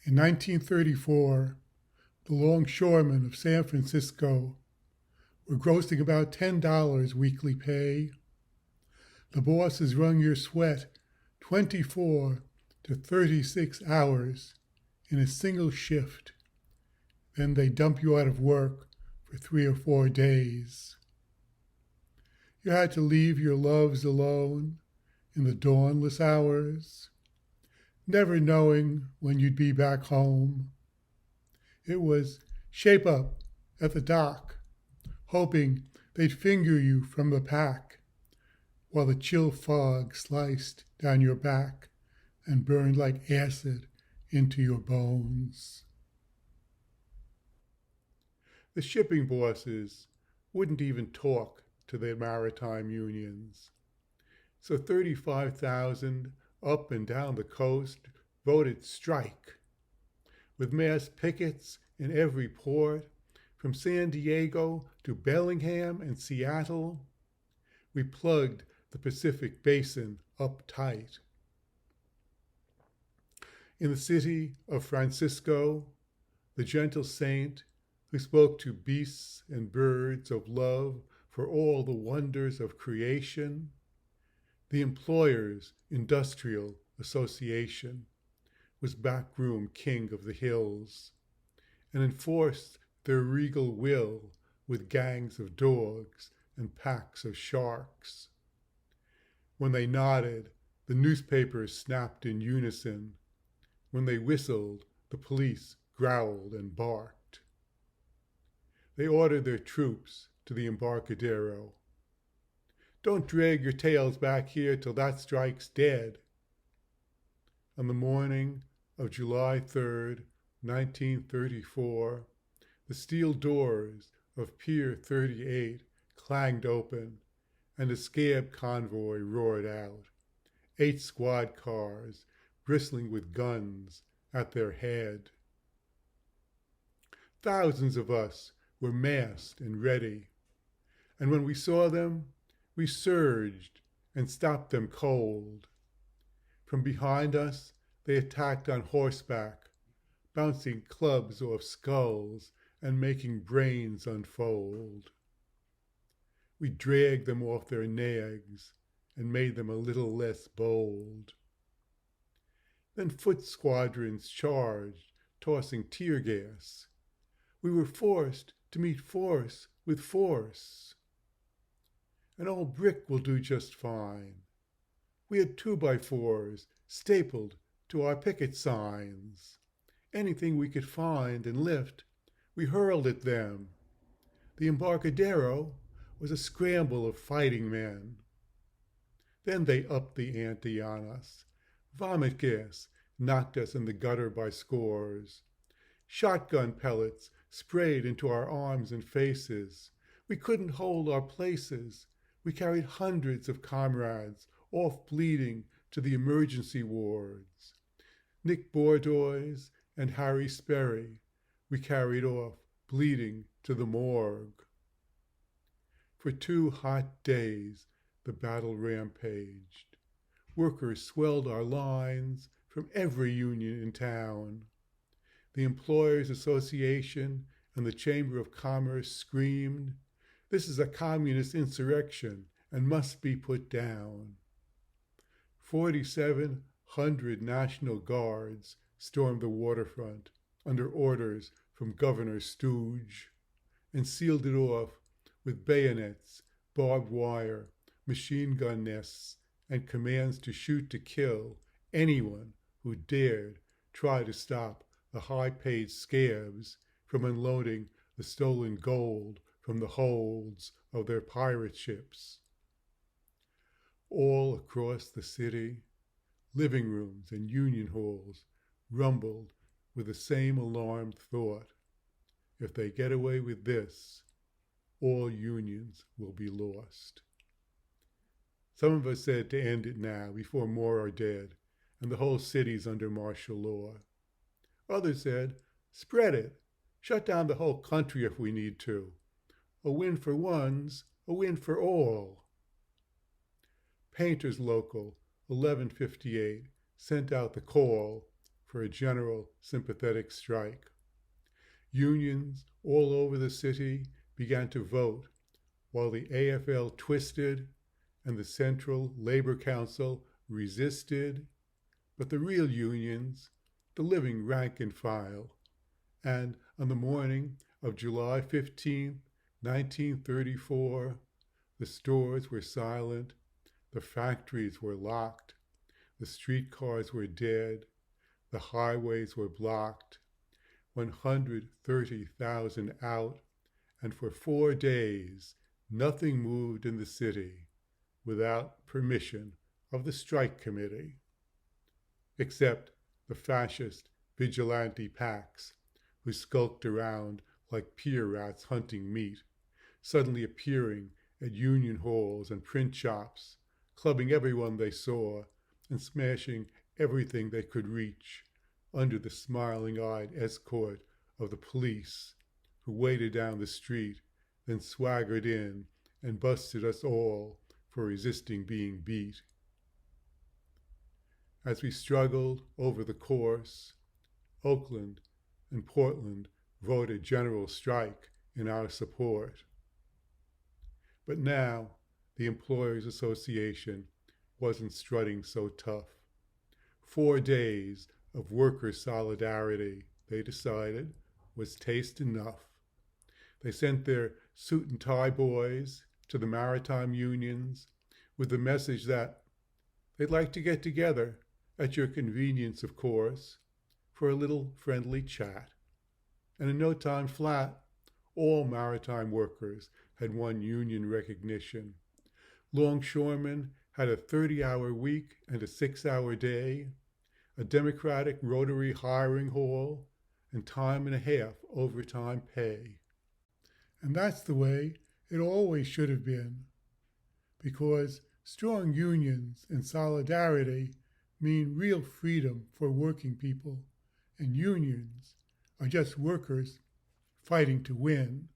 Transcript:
In 1934, the longshoremen of San Francisco were grossing about $10 weekly pay. The bosses wrung your sweat 24 to 36 hours in a single shift. Then they dump you out of work for 3 or 4 days. You had to leave your loves alone in the dawnless hours, never knowing when you'd be back home. It was shape up at the dock, hoping they'd finger you from the pack, while the chill fog sliced down your back and burned like acid into your bones. The shipping bosses wouldn't even talk to their maritime unions. So 35,000 up and down the coast voted strike, with mass pickets in every port, from San Diego to Bellingham and Seattle. We plugged the Pacific Basin up tight. In the city of Francisco, the gentle saint who spoke to beasts and birds of love for all the wonders of creation, the Employers' Industrial Association was backroom king of the hills and enforced their regal will with gangs of dogs and packs of sharks. When they nodded, the newspapers snapped in unison. When they whistled, the police growled and barked. They ordered their troops to the Embarcadero. Don't drag your tails back here till that strike's dead. On the morning of July 3rd, 1934, the steel doors of Pier 38 clanged open and a scab convoy roared out, 8 squad cars bristling with guns at their head. Thousands of us were massed and ready, and when we saw them, we surged and stopped them cold. From behind us, they attacked on horseback, bouncing clubs off skulls and making brains unfold. We dragged them off their nags and made them a little less bold. Then foot squadrons charged, tossing tear gas. We were forced to meet force with force. An old brick will do just fine. We had 2x4s stapled to our picket signs. Anything we could find and lift, we hurled at them. The Embarcadero was a scramble of fighting men. Then they upped the ante on us. Vomit gas knocked us in the gutter by scores. Shotgun pellets sprayed into our arms and faces. We couldn't hold our places. We carried hundreds of comrades off bleeding to the emergency wards. Nick Bordois and Harry Sperry we carried off bleeding to the morgue. For 2 hot days the battle rampaged. Workers swelled our lines from every union in town. The Employers' Association and the Chamber of Commerce screamed, "This is a communist insurrection and must be put down." 4,700 National Guards stormed the waterfront under orders from Governor Stooge and sealed it off with bayonets, barbed wire, machine gun nests, and commands to shoot to kill anyone who dared try to stop the high-paid scabs from unloading the stolen gold from the holds of their pirate ships. All across the city, living rooms and union halls rumbled with the same alarmed thought. If they get away with this, all unions will be lost. Some of us said to end it now before more are dead and the whole city's under martial law. Others said, spread it, shut down the whole country if we need to. A win for ones, a win for all. Painters Local 1158 sent out the call for a general sympathetic strike. Unions all over the city began to vote, while the AFL twisted and the Central Labor Council resisted, but the real unions, the living rank and file, and on the morning of July 15, 1934, the stores were silent, the factories were locked, the streetcars were dead, the highways were blocked, 130,000 out, and for 4 days nothing moved in the city without permission of the strike committee, except the fascist vigilante packs who skulked around like pier rats hunting meat, suddenly appearing at union halls and print shops, clubbing everyone they saw and smashing everything they could reach under the smiling-eyed escort of the police who waited down the street, then swaggered in and busted us all for resisting being beat. As we struggled over the course, Oakland and Portland voted general strike in our support. But now the Employers Association wasn't strutting so tough. 4 days of worker solidarity, they decided, was taste enough. They sent their suit and tie boys to the maritime unions with the message that they'd like to get together, at your convenience, of course, for a little friendly chat. And in no time flat, all maritime workers had won union recognition. Longshoremen had a 30-hour week and a 6-hour day, a democratic rotary hiring hall, and time and a half overtime pay. And that's the way it always should have been, because strong unions and solidarity mean real freedom for working people, and unions are just workers fighting to win.